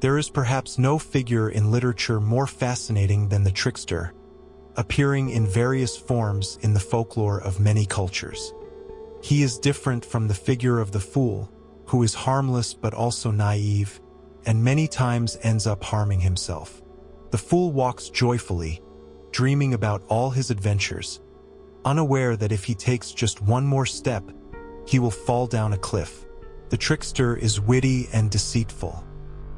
There is perhaps no figure in literature more fascinating than the trickster, appearing in various forms in the folklore of many cultures. He is different from the figure of the fool, who is harmless but also naive, and many times ends up harming himself. The fool walks joyfully, dreaming about all his adventures, unaware that if he takes just one more step, he will fall down a cliff. The trickster is witty and deceitful.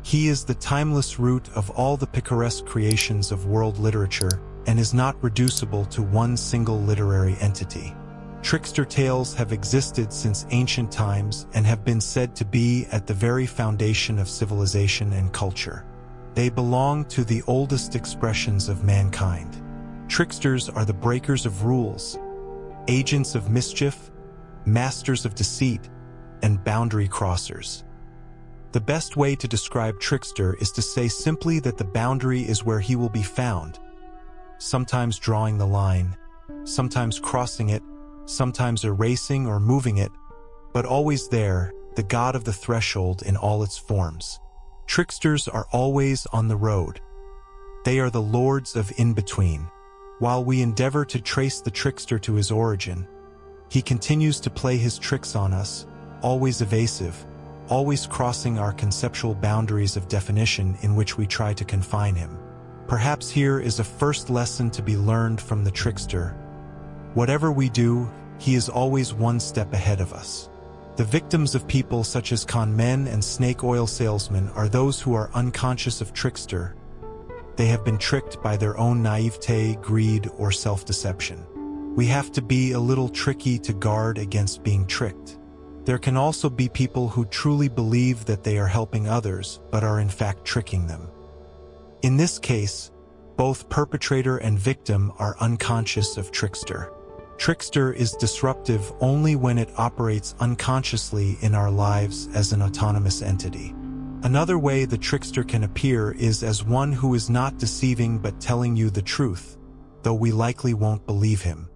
He is the timeless root of all the picaresque creations of world literature and is not reducible to one single literary entity. Trickster tales have existed since ancient times and have been said to be at the very foundation of civilization and culture. They belong to the oldest expressions of mankind. Tricksters are the breakers of rules, agents of mischief, masters of deceit, and boundary crossers. The best way to describe trickster is to say simply that the boundary is where he will be found, sometimes drawing the line, sometimes crossing it, sometimes erasing or moving it, but always there, the god of the threshold in all its forms. Tricksters are always on the road. They are the lords of in-between. While we endeavor to trace the trickster to his origin, he continues to play his tricks on us, always evasive, always crossing our conceptual boundaries of definition in which we try to confine him. Perhaps here is a first lesson to be learned from the trickster. Whatever we do, he is always one step ahead of us. The victims of people such as con men and snake oil salesmen are those who are unconscious of trickster. They have been tricked by their own naivete, greed, or self-deception. We have to be a little tricky to guard against being tricked. There can also be people who truly believe that they are helping others, but are in fact tricking them. In this case, both perpetrator and victim are unconscious of trickster. Trickster is disruptive only when it operates unconsciously in our lives as an autonomous entity. Another way the trickster can appear is as one who is not deceiving but telling you the truth, though we likely won't believe him.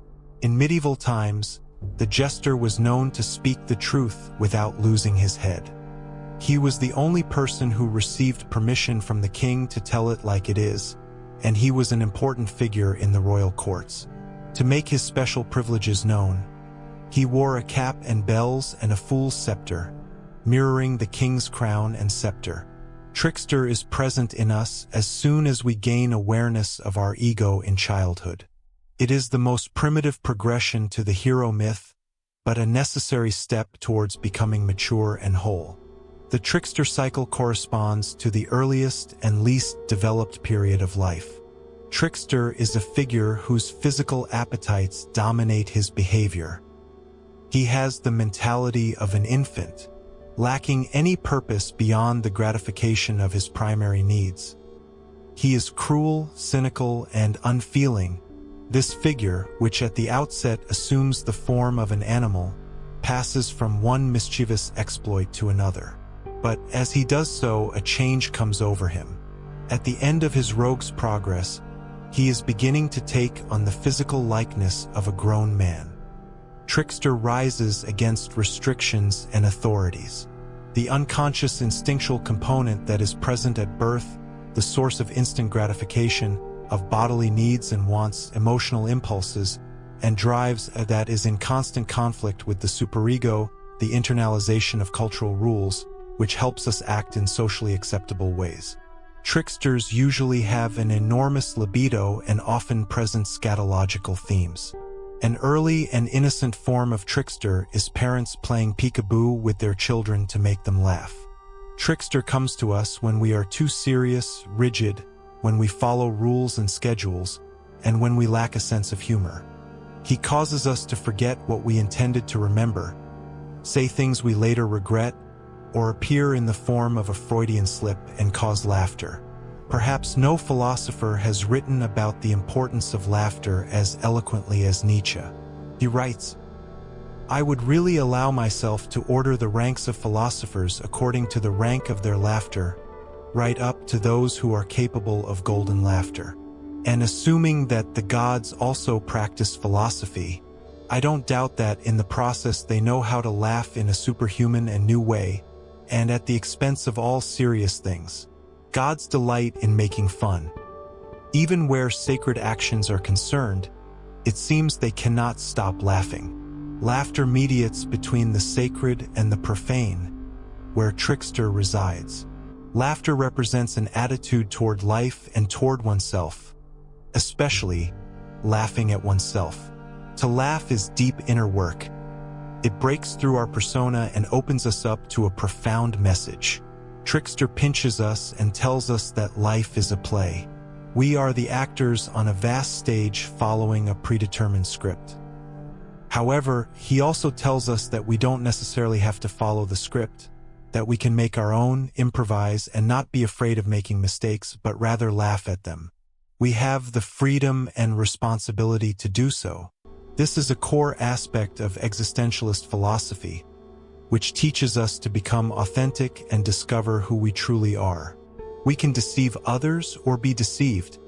In medieval times, the jester was known to speak the truth without losing his head. He was the only person who received permission from the king to tell it like it is, and he was an important figure in the royal courts. To make his special privileges known, he wore a cap and bells and a fool's scepter, mirroring the king's crown and scepter. Trickster is present in us as soon as we gain awareness of our ego in childhood. It is the most primitive progression to the hero myth, but a necessary step towards becoming mature and whole. The trickster cycle corresponds to the earliest and least developed period of life. Trickster is a figure whose physical appetites dominate his behavior. He has the mentality of an infant, lacking any purpose beyond the gratification of his primary needs. He is cruel, cynical, and unfeeling. This figure, which at the outset assumes the form of an animal, passes from one mischievous exploit to another. But as he does so, a change comes over him. At the end of his rogue's progress, he is beginning to take on the physical likeness of a grown man. Trickster rises against restrictions and authorities. The unconscious instinctual component that is present at birth, the source of instant gratification, of bodily needs and wants, emotional impulses, and drives that is in constant conflict with the superego, the internalization of cultural rules, which helps us act in socially acceptable ways. Tricksters usually have an enormous libido and often present scatological themes. An early and innocent form of trickster is parents playing peekaboo with their children to make them laugh. Trickster comes to us when we are too serious, rigid, when we follow rules and schedules, and when we lack a sense of humor. He causes us to forget what we intended to remember, say things we later regret, or appear in the form of a Freudian slip and cause laughter. Perhaps no philosopher has written about the importance of laughter as eloquently as Nietzsche. He writes, "I would really allow myself to order the ranks of philosophers according to the rank of their laughter, right up to those who are capable of golden laughter. And assuming that the gods also practice philosophy, I don't doubt that in the process they know how to laugh in a superhuman and new way, and at the expense of all serious things. gods delight in making fun. Even where sacred actions are concerned, it seems they cannot stop laughing. Laughter mediates between the sacred and the profane, where Trickster resides. Laughter represents an attitude toward life and toward oneself, especially laughing at oneself. To laugh is deep inner work. It breaks through our persona and opens us up to a profound message. Trickster pinches us and tells us that life is a play. We are the actors on a vast stage following a predetermined script. However, he also tells us that we don't necessarily have to follow the script, that we can make our own, improvise, and not be afraid of making mistakes, but rather laugh at them. We have the freedom and responsibility to do so. This is a core aspect of existentialist philosophy, which teaches us to become authentic and discover who we truly are. We can deceive others or be deceived,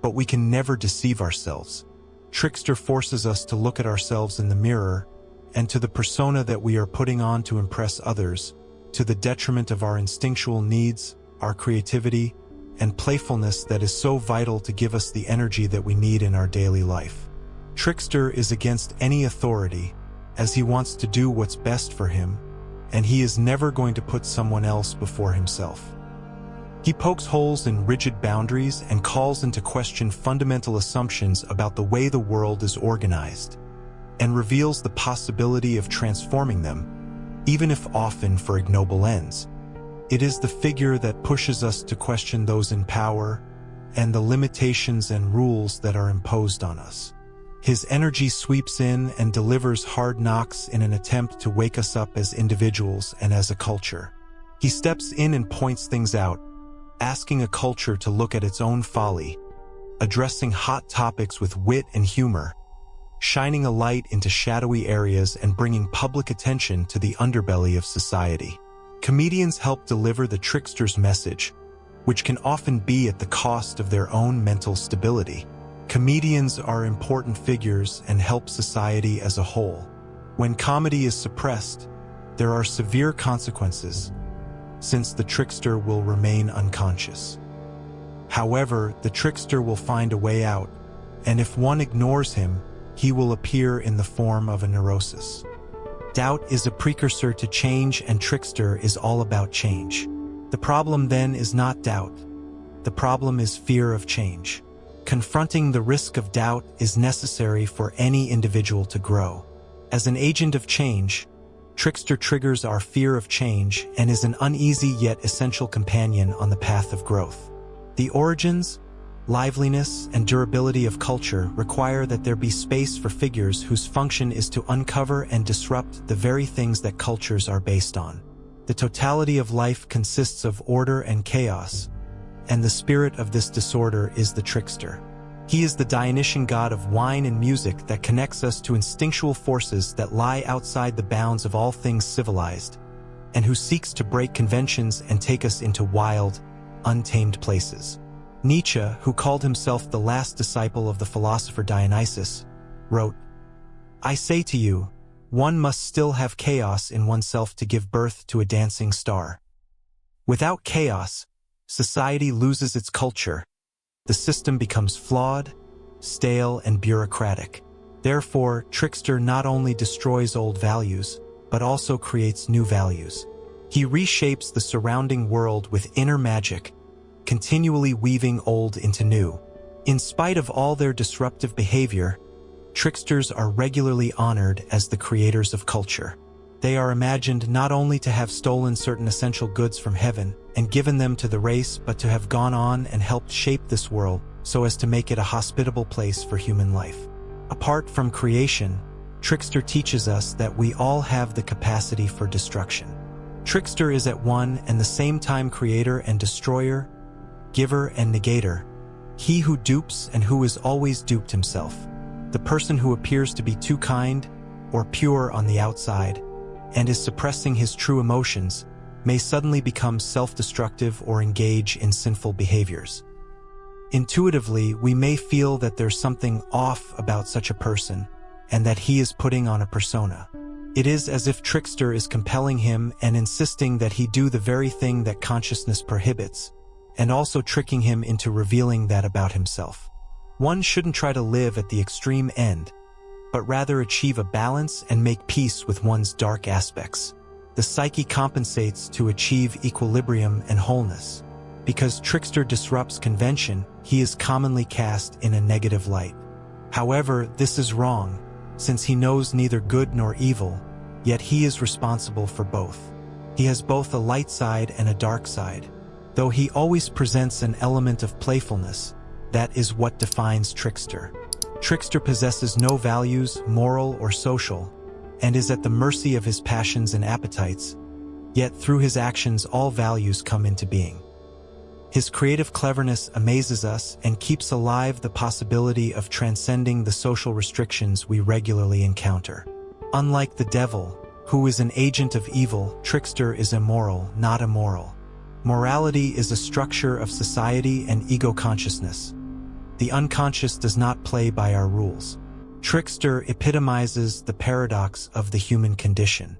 but we can never deceive ourselves. Trickster forces us to look at ourselves in the mirror and to the persona that we are putting on to impress others, to the detriment of our instinctual needs, our creativity, and playfulness that is so vital to give us the energy that we need in our daily life. Trickster is against any authority, as he wants to do what's best for him, and he is never going to put someone else before himself. He pokes holes in rigid boundaries and calls into question fundamental assumptions about the way the world is organized, and reveals the possibility of transforming them, even if often for ignoble ends. It is the figure that pushes us to question those in power and the limitations and rules that are imposed on us. His energy sweeps in and delivers hard knocks in an attempt to wake us up as individuals and as a culture. He steps in and points things out, asking a culture to look at its own folly, addressing hot topics with wit and humor, shining a light into shadowy areas and bringing public attention to the underbelly of society. Comedians help deliver the trickster's message, which can often be at the cost of their own mental stability. Comedians are important figures and help society as a whole. When comedy is suppressed, there are severe consequences, since the trickster will remain unconscious. However, the trickster will find a way out, and if one ignores him, he will appear in the form of a neurosis. Doubt is a precursor to change, and Trickster is all about change. The problem then is not doubt. The problem is fear of change. Confronting the risk of doubt is necessary for any individual to grow. As an agent of change, Trickster triggers our fear of change and is an uneasy yet essential companion on the path of growth. The origins, liveliness, and durability of culture require that there be space for figures whose function is to uncover and disrupt the very things that cultures are based on. The totality of life consists of order and chaos, and the spirit of this disorder is the trickster. He is the Dionysian god of wine and music that connects us to instinctual forces that lie outside the bounds of all things civilized, and who seeks to break conventions and take us into wild, untamed places. Nietzsche, who called himself the last disciple of the philosopher Dionysus, wrote, "I say to you, one must still have chaos in oneself to give birth to a dancing star. Without chaos, society loses its culture. The system becomes flawed, stale, and bureaucratic. Therefore, Trickster not only destroys old values, but also creates new values. He reshapes the surrounding world with inner magic, continually weaving old into new. In spite of all their disruptive behavior, tricksters are regularly honored as the creators of culture. They are imagined not only to have stolen certain essential goods from heaven and given them to the race, but to have gone on and helped shape this world so as to make it a hospitable place for human life. Apart from creation, Trickster teaches us that we all have the capacity for destruction. Trickster is at one and the same time creator and destroyer, giver and negator, he who dupes and who is always duped himself. The person who appears to be too kind or pure on the outside and is suppressing his true emotions may suddenly become self-destructive or engage in sinful behaviors. Intuitively, we may feel that there's something off about such a person and that he is putting on a persona. It is as if Trickster is compelling him and insisting that he do the very thing that consciousness prohibits, and also tricking him into revealing that about himself. One shouldn't try to live at the extreme end, but rather achieve a balance and make peace with one's dark aspects. The psyche compensates to achieve equilibrium and wholeness. Because Trickster disrupts convention, he is commonly cast in a negative light. However, this is wrong, since he knows neither good nor evil, yet he is responsible for both. He has both a light side and a dark side. Though he always presents an element of playfulness, that is what defines Trickster. Trickster possesses no values, moral or social, and is at the mercy of his passions and appetites, yet through his actions all values come into being. His creative cleverness amazes us and keeps alive the possibility of transcending the social restrictions we regularly encounter. Unlike the devil, who is an agent of evil, Trickster is immoral, not immoral. Morality is a structure of society and ego consciousness. The unconscious does not play by our rules. Trickster epitomizes the paradox of the human condition.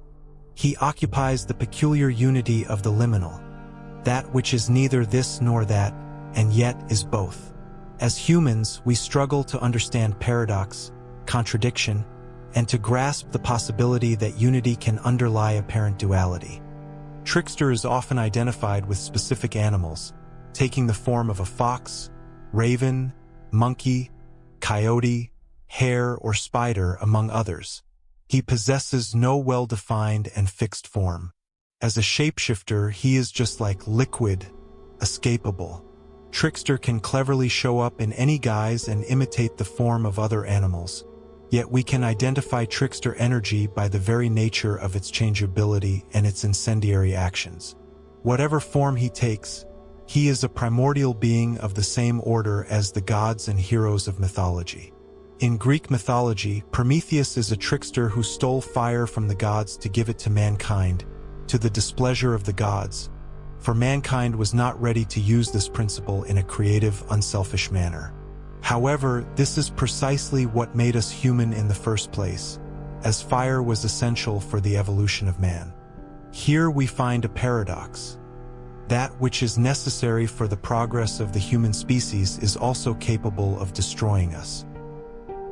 He occupies the peculiar unity of the liminal, that which is neither this nor that, and yet is both. As humans, we struggle to understand paradox, contradiction, and to grasp the possibility that unity can underlie apparent duality. Trickster is often identified with specific animals, taking the form of a fox, raven, monkey, coyote, hare, or spider, among others. He possesses no well-defined and fixed form. As a shapeshifter, he is just like liquid, escapable. Trickster can cleverly show up in any guise and imitate the form of other animals. Yet we can identify Trickster energy by the very nature of its changeability and its incendiary actions. Whatever form he takes, he is a primordial being of the same order as the gods and heroes of mythology. In Greek mythology, Prometheus is a trickster who stole fire from the gods to give it to mankind, to the displeasure of the gods, for mankind was not ready to use this principle in a creative, unselfish manner. However, this is precisely what made us human in the first place, as fire was essential for the evolution of man. Here we find a paradox. That which is necessary for the progress of the human species is also capable of destroying us.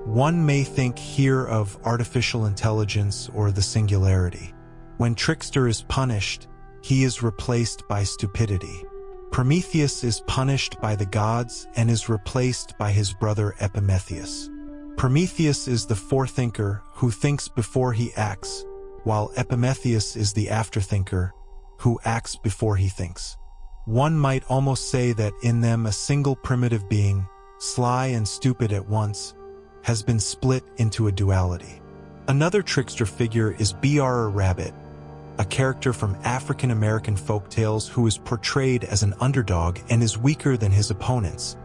One may think here of artificial intelligence or the singularity. When Trickster is punished, he is replaced by stupidity. Prometheus is punished by the gods and is replaced by his brother Epimetheus. Prometheus is the forethinker who thinks before he acts, while Epimetheus is the afterthinker who acts before he thinks. One might almost say that in them a single primitive being, sly and stupid at once, has been split into a duality. Another trickster figure is Br Rabbit, a character from African American folktales who is portrayed as an underdog and is weaker than his opponents,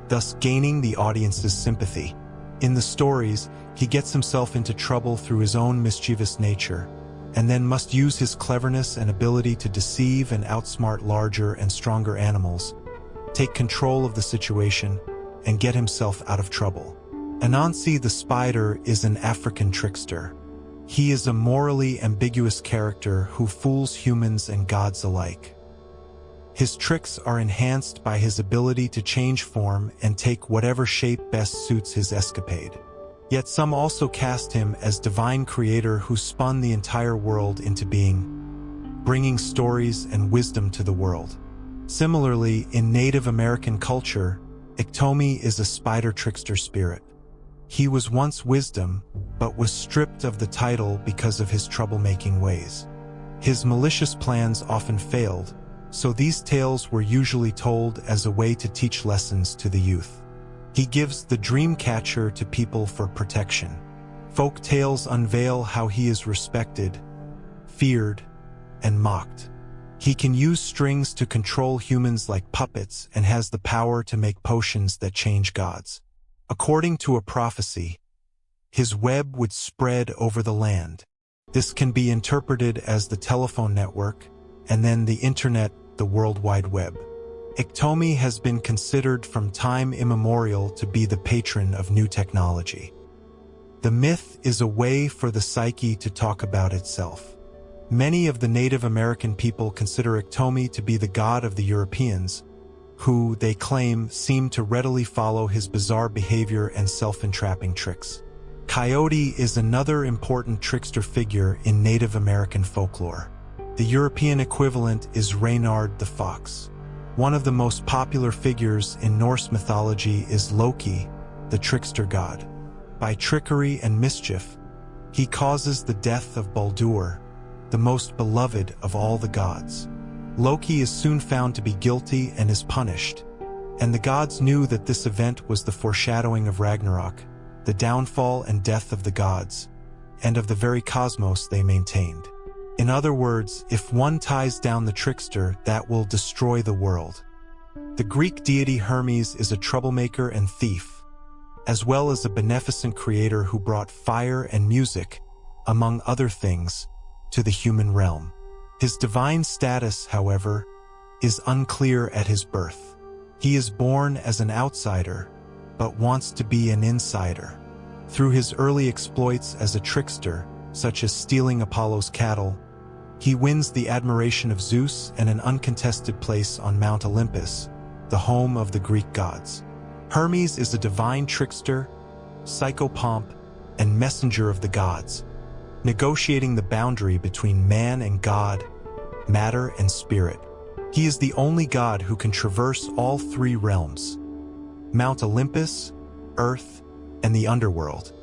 thus gaining the audience's sympathy. In the stories, he gets himself into trouble through his own mischievous nature, and then must use his cleverness and ability to deceive and outsmart larger and stronger animals, take control of the situation, and get himself out of trouble. Anansi the spider is an African trickster. He is a morally ambiguous character who fools humans and gods alike. His tricks are enhanced by his ability to change form and take whatever shape best suits his escapade. Yet some also cast him as divine creator who spun the entire world into being, bringing stories and wisdom to the world. Similarly, in Native American culture, Iktomi is a spider trickster spirit. He was once wisdom, but was stripped of the title because of his troublemaking ways. His malicious plans often failed, so these tales were usually told as a way to teach lessons to the youth. He gives the dream catcher to people for protection. Folk tales unveil how he is respected, feared, and mocked. He can use strings to control humans like puppets and has the power to make potions that change gods. According to a prophecy, his web would spread over the land. This can be interpreted as the telephone network, and then the internet, the World Wide Web. Iktomi has been considered from time immemorial to be the patron of new technology. The myth is a way for the psyche to talk about itself. Many of the Native American people consider Iktomi to be the god of the Europeans, who, they claim, seem to readily follow his bizarre behavior and self-entrapping tricks. Coyote is another important trickster figure in Native American folklore. The European equivalent is Reynard the Fox. One of the most popular figures in Norse mythology is Loki, the trickster god. By trickery and mischief, he causes the death of Baldur, the most beloved of all the gods. Loki is soon found to be guilty and is punished, and the gods knew that this event was the foreshadowing of Ragnarok, the downfall and death of the gods, and of the very cosmos they maintained. In other words, if one ties down the trickster, that will destroy the world. The Greek deity Hermes is a troublemaker and thief, as well as a beneficent creator who brought fire and music, among other things, to the human realm. His divine status, however, is unclear at his birth. He is born as an outsider, but wants to be an insider. Through his early exploits as a trickster, such as stealing Apollo's cattle, he wins the admiration of Zeus and an uncontested place on Mount Olympus, the home of the Greek gods. Hermes is a divine trickster, psychopomp, and messenger of the gods, negotiating the boundary between man and God, matter and spirit. He is the only god who can traverse all three realms: Mount Olympus, Earth, and the underworld,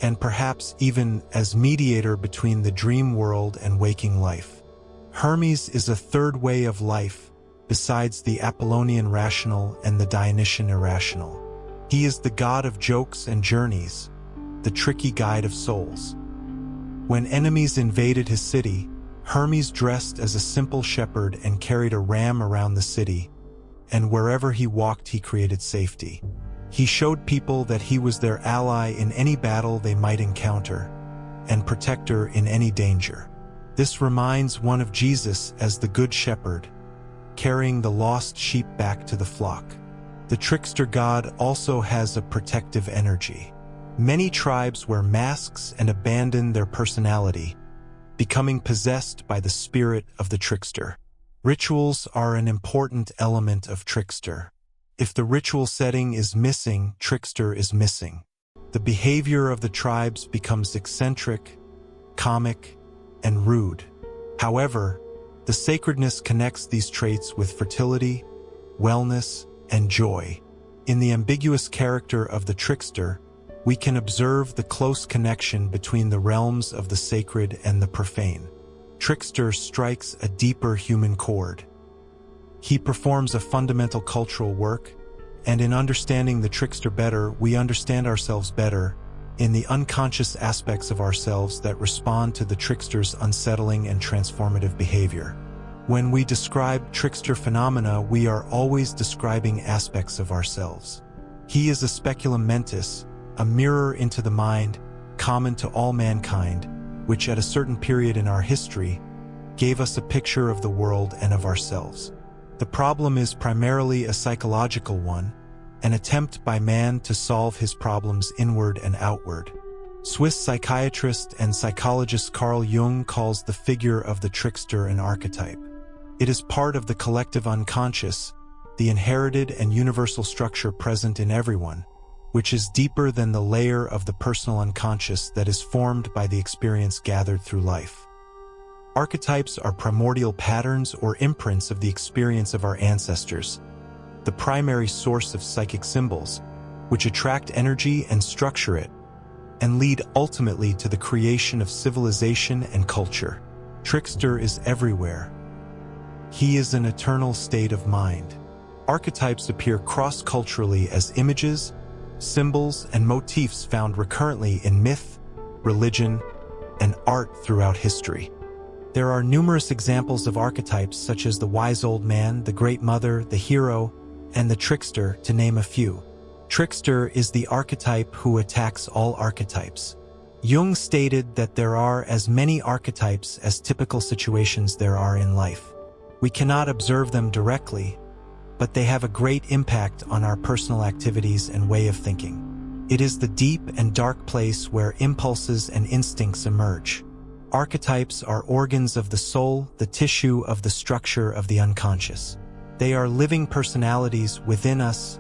and perhaps even as mediator between the dream world and waking life. Hermes is a third way of life, besides the Apollonian rational and the Dionysian irrational. He is the god of jokes and journeys, the tricky guide of souls. When enemies invaded his city, Hermes dressed as a simple shepherd and carried a ram around the city, and wherever he walked he created safety. He showed people that he was their ally in any battle they might encounter, and protector in any danger. This reminds one of Jesus as the Good Shepherd, carrying the lost sheep back to the flock. The trickster god also has a protective energy. Many tribes wear masks and abandon their personality, becoming possessed by the spirit of the trickster. Rituals are an important element of Trickster. If the ritual setting is missing, Trickster is missing. The behavior of the tribes becomes eccentric, comic, and rude. However, the sacredness connects these traits with fertility, wellness, and joy. In the ambiguous character of the trickster, we can observe the close connection between the realms of the sacred and the profane. Trickster strikes a deeper human chord. He performs a fundamental cultural work, and in understanding the trickster better, we understand ourselves better in the unconscious aspects of ourselves that respond to the trickster's unsettling and transformative behavior. When we describe trickster phenomena, we are always describing aspects of ourselves. He is a speculum mentis, a mirror into the mind, common to all mankind, which at a certain period in our history gave us a picture of the world and of ourselves. The problem is primarily a psychological one, an attempt by man to solve his problems inward and outward. Swiss psychiatrist and psychologist Carl Jung calls the figure of the trickster an archetype. It is part of the collective unconscious, the inherited and universal structure present in everyone, which is deeper than the layer of the personal unconscious that is formed by the experience gathered through life. Archetypes are primordial patterns or imprints of the experience of our ancestors, the primary source of psychic symbols, which attract energy and structure it, and lead ultimately to the creation of civilization and culture. Trickster is everywhere. He is an eternal state of mind. Archetypes appear cross-culturally as images, symbols, and motifs found recurrently in myth, religion, and art throughout history. There are numerous examples of archetypes such as the wise old man, the great mother, the hero, and the trickster, to name a few. Trickster is the archetype who attacks all archetypes. Jung stated that there are as many archetypes as typical situations there are in life. We cannot observe them directly, but they have a great impact on our personal activities and way of thinking. It is the deep and dark place where impulses and instincts emerge. Archetypes are organs of the soul, the tissue of the structure of the unconscious. They are living personalities within us,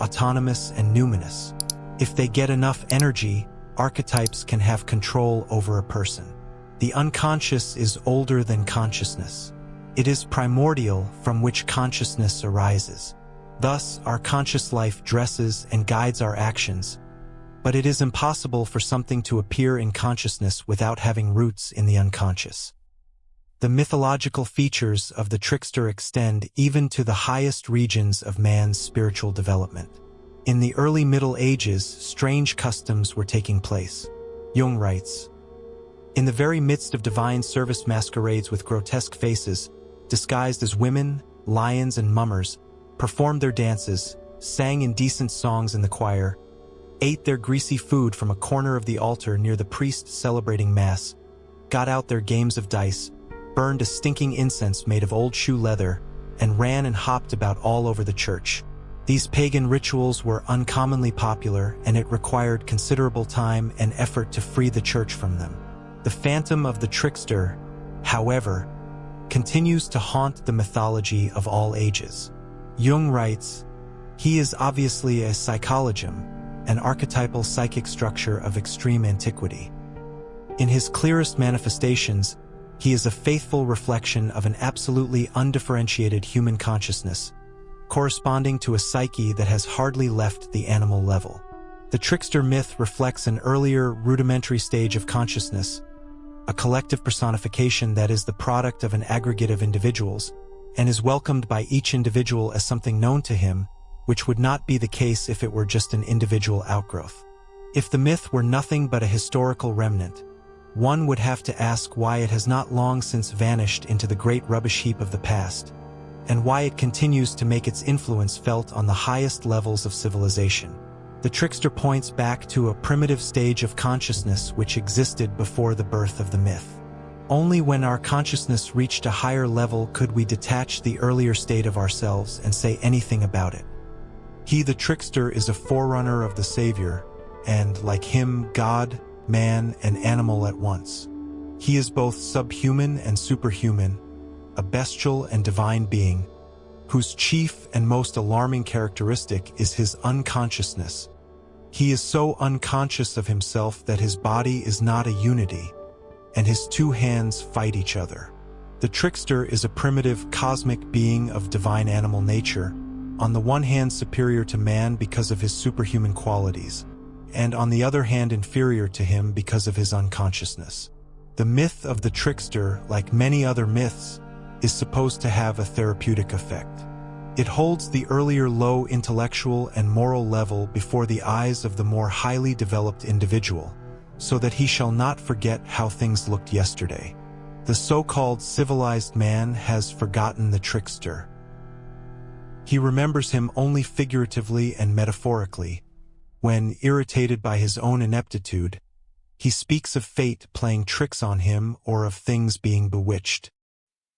autonomous and numinous. If they get enough energy, archetypes can have control over a person. The unconscious is older than consciousness. It is primordial, from which consciousness arises. Thus, our conscious life dresses and guides our actions, but it is impossible for something to appear in consciousness without having roots in the unconscious. The mythological features of the trickster extend even to the highest regions of man's spiritual development. In the early Middle Ages, strange customs were taking place. Jung writes, "In the very midst of divine service masquerades with grotesque faces, disguised as women, lions, and mummers, performed their dances, sang indecent songs in the choir, ate their greasy food from a corner of the altar near the priest celebrating Mass, got out their games of dice, burned a stinking incense made of old shoe leather, and ran and hopped about all over the church. These pagan rituals were uncommonly popular, and it required considerable time and effort to free the church from them. The phantom of the trickster, however, continues to haunt the mythology of all ages." Jung writes, "He is obviously a psychologum, an archetypal psychic structure of extreme antiquity. In his clearest manifestations, he is a faithful reflection of an absolutely undifferentiated human consciousness, corresponding to a psyche that has hardly left the animal level. The trickster myth reflects an earlier, rudimentary stage of consciousness, a collective personification that is the product of an aggregate of individuals, and is welcomed by each individual as something known to him, which would not be the case if it were just an individual outgrowth. If the myth were nothing but a historical remnant, one would have to ask why it has not long since vanished into the great rubbish heap of the past, and why it continues to make its influence felt on the highest levels of civilization. The trickster points back to a primitive stage of consciousness which existed before the birth of the myth. Only when our consciousness reached a higher level could we detach the earlier state of ourselves and say anything about it. He, the trickster, is a forerunner of the Savior, and, like him, God, man, and animal at once. He is both subhuman and superhuman, a bestial and divine being, whose chief and most alarming characteristic is his unconsciousness. He is so unconscious of himself that his body is not a unity, and his two hands fight each other. The trickster is a primitive cosmic being of divine animal nature, on the one hand superior to man because of his superhuman qualities, and on the other hand inferior to him because of his unconsciousness. The myth of the trickster, like many other myths, is supposed to have a therapeutic effect. It holds the earlier low intellectual and moral level before the eyes of the more highly developed individual, so that he shall not forget how things looked yesterday. The so-called civilized man has forgotten the trickster. He remembers him only figuratively and metaphorically, when, irritated by his own ineptitude, he speaks of fate playing tricks on him or of things being bewitched.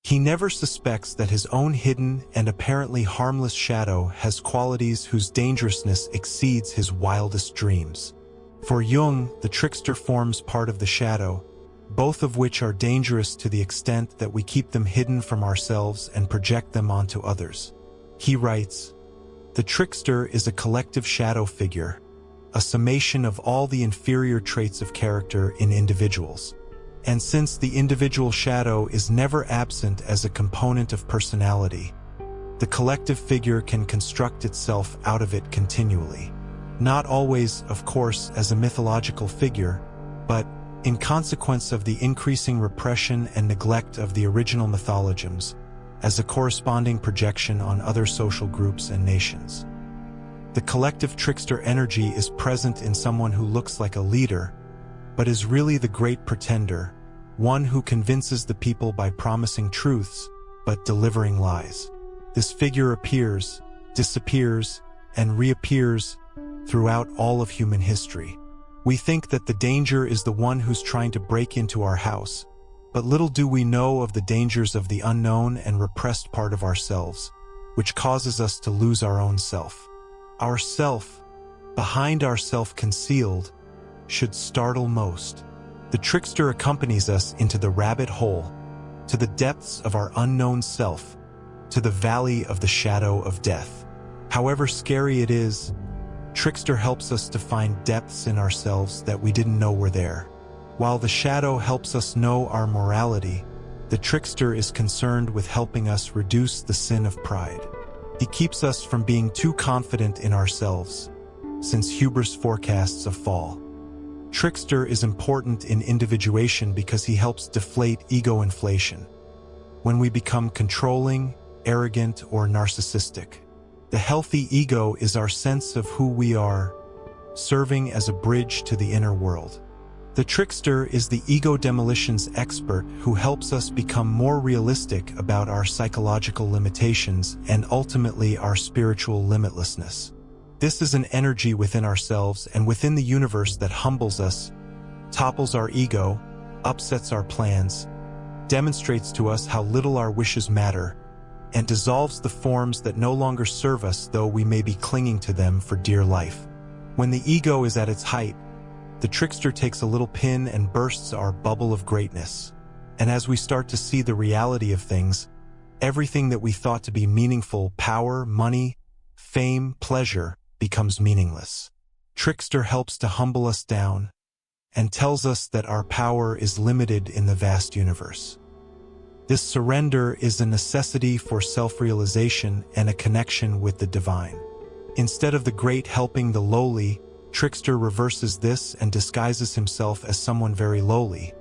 He never suspects that his own hidden and apparently harmless shadow has qualities whose dangerousness exceeds his wildest dreams. For Jung, the trickster forms part of the shadow, both of which are dangerous to the extent that we keep them hidden from ourselves and project them onto others. He writes, "The trickster is a collective shadow figure, a summation of all the inferior traits of character in individuals. And since the individual shadow is never absent as a component of personality, the collective figure can construct itself out of it continually. Not always, of course, as a mythological figure, but, in consequence of the increasing repression and neglect of the original mythologisms, as a corresponding projection on other social groups and nations. The collective trickster energy is present in someone who looks like a leader, but is really the great pretender, one who convinces the people by promising truths, but delivering lies. This figure appears, disappears, and reappears throughout all of human history. We think that the danger is the one who's trying to break into our house, but little do we know of the dangers of the unknown and repressed part of ourselves, which causes us to lose our own self. Our self, behind our self concealed, should startle most. The trickster accompanies us into the rabbit hole, to the depths of our unknown self, to the valley of the shadow of death. However scary it is, Trickster helps us to find depths in ourselves that we didn't know were there. While the shadow helps us know our morality, the Trickster is concerned with helping us reduce the sin of pride. He keeps us from being too confident in ourselves, since hubris forecasts a fall. Trickster is important in individuation because he helps deflate ego inflation. When we become controlling, arrogant, or narcissistic, the healthy ego is our sense of who we are, serving as a bridge to the inner world. The Trickster is the ego demolitions expert who helps us become more realistic about our psychological limitations and ultimately our spiritual limitlessness. This is an energy within ourselves and within the universe that humbles us, topples our ego, upsets our plans, demonstrates to us how little our wishes matter, and dissolves the forms that no longer serve us, though we may be clinging to them for dear life. When the ego is at its height, the Trickster takes a little pin and bursts our bubble of greatness. And as we start to see the reality of things, everything that we thought to be meaningful, power, money, fame, pleasure, becomes meaningless. Trickster helps to humble us down and tells us that our power is limited in the vast universe. This surrender is a necessity for self-realization and a connection with the divine. Instead of the great helping the lowly, Trickster reverses this and disguises himself as someone very lowly.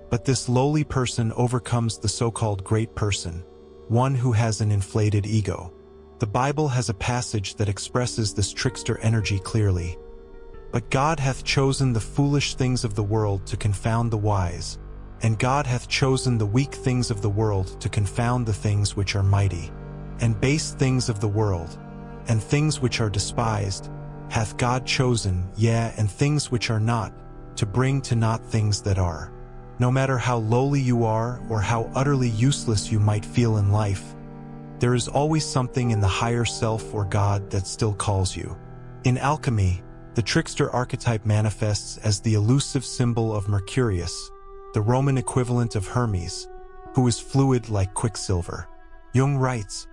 But this lowly person overcomes the so-called great person, one who has an inflated ego. The Bible has a passage that expresses this Trickster energy clearly. But God hath chosen the foolish things of the world to confound the wise, and God hath chosen the weak things of the world to confound the things which are mighty. And base things of the world, and things which are despised, hath God chosen, yea, and things which are not, to bring to naught things that are. No matter how lowly you are or how utterly useless you might feel in life, there is always something in the higher self or God that still calls you. In alchemy, the Trickster archetype manifests as the elusive symbol of Mercurius, the Roman equivalent of Hermes, who is fluid like quicksilver. Jung writes,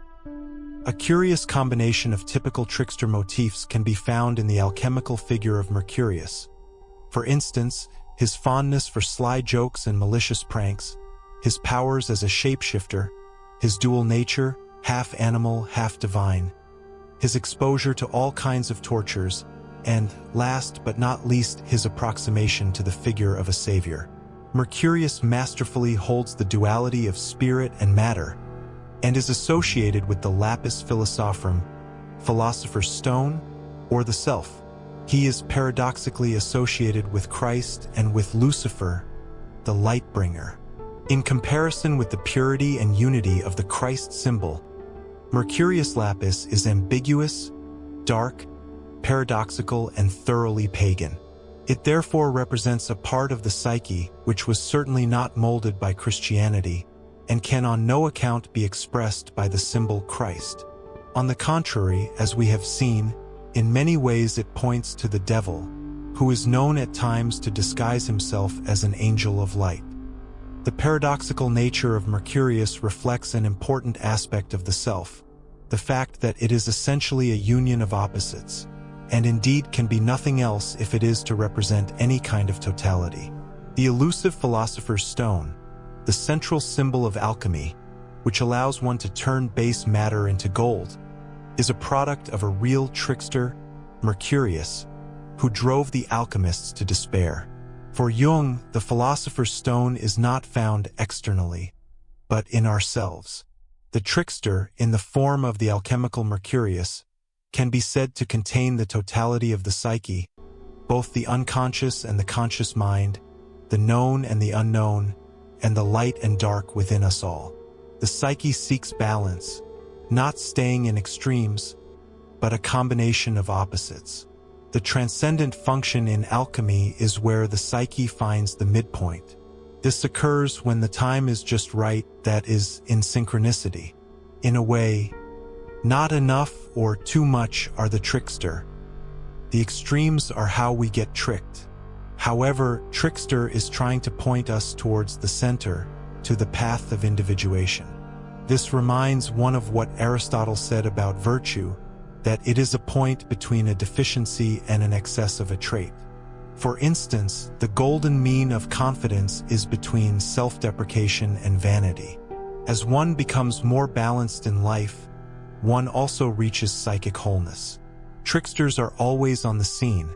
"A curious combination of typical Trickster motifs can be found in the alchemical figure of Mercurius. For instance, his fondness for sly jokes and malicious pranks, his powers as a shapeshifter, his dual nature, half animal, half divine, his exposure to all kinds of tortures, and, last but not least, his approximation to the figure of a savior. Mercurius masterfully holds the duality of spirit and matter, and is associated with the lapis philosophorum, philosopher's stone, or the self. He is paradoxically associated with Christ and with Lucifer, the light bringer. In comparison with the purity and unity of the Christ symbol, Mercurius lapis is ambiguous, dark, paradoxical, and thoroughly pagan. It therefore represents a part of the psyche which was certainly not molded by Christianity, and can on no account be expressed by the symbol Christ. On the contrary, as we have seen, in many ways it points to the devil, who is known at times to disguise himself as an angel of light. The paradoxical nature of Mercurius reflects an important aspect of the self, the fact that it is essentially a union of opposites, and indeed can be nothing else if it is to represent any kind of totality. The elusive philosopher's stone, the central symbol of alchemy, which allows one to turn base matter into gold, is a product of a real trickster, Mercurius, who drove the alchemists to despair. For Jung, the philosopher's stone is not found externally, but in ourselves. The trickster, in the form of the alchemical Mercurius, can be said to contain the totality of the psyche, both the unconscious and the conscious mind, the known and the unknown, and the light and dark within us all. The psyche seeks balance, not staying in extremes, but a combination of opposites. The transcendent function in alchemy is where the psyche finds the midpoint. This occurs when the time is just right, that is, in synchronicity. In a way, not enough or too much are the trickster. The extremes are how we get tricked. However, Trickster is trying to point us towards the center, to the path of individuation. This reminds one of what Aristotle said about virtue, that it is a point between a deficiency and an excess of a trait. For instance, the golden mean of confidence is between self-deprecation and vanity. As one becomes more balanced in life, one also reaches psychic wholeness. Tricksters are always on the scene,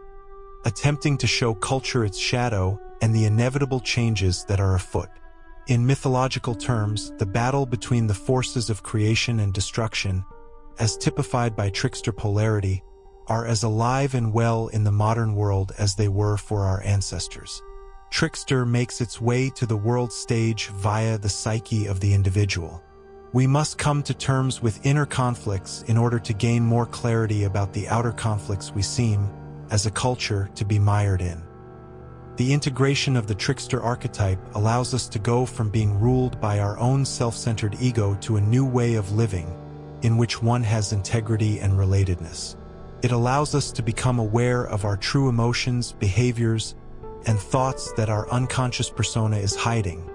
attempting to show culture its shadow and the inevitable changes that are afoot. In mythological terms, the battle between the forces of creation and destruction, as typified by trickster polarity, are as alive and well in the modern world as they were for our ancestors. Trickster makes its way to the world stage via the psyche of the individual. We must come to terms with inner conflicts in order to gain more clarity about the outer conflicts we seem, as a culture, to be mired in. The integration of the trickster archetype allows us to go from being ruled by our own self-centered ego to a new way of living, in which one has integrity and relatedness. It allows us to become aware of our true emotions, behaviors, and thoughts that our unconscious persona is hiding,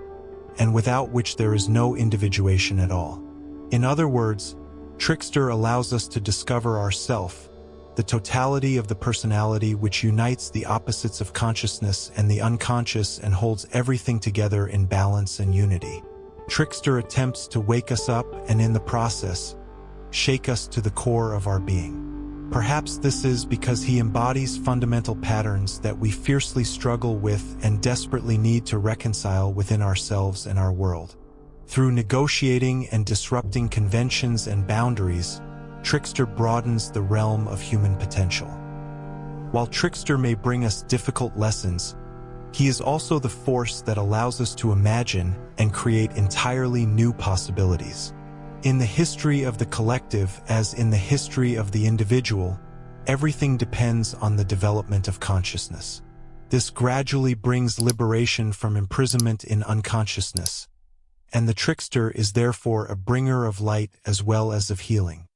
and without which there is no individuation at all. In other words, Trickster allows us to discover ourself, the totality of the personality which unites the opposites of consciousness and the unconscious and holds everything together in balance and unity. Trickster attempts to wake us up and in the process, shake us to the core of our being. Perhaps this is because he embodies fundamental patterns that we fiercely struggle with and desperately need to reconcile within ourselves and our world. Through negotiating and disrupting conventions and boundaries, Trickster broadens the realm of human potential. While Trickster may bring us difficult lessons, he is also the force that allows us to imagine and create entirely new possibilities. In the history of the collective, as in the history of the individual, everything depends on the development of consciousness. This gradually brings liberation from imprisonment in unconsciousness, and the trickster is therefore a bringer of light as well as of healing.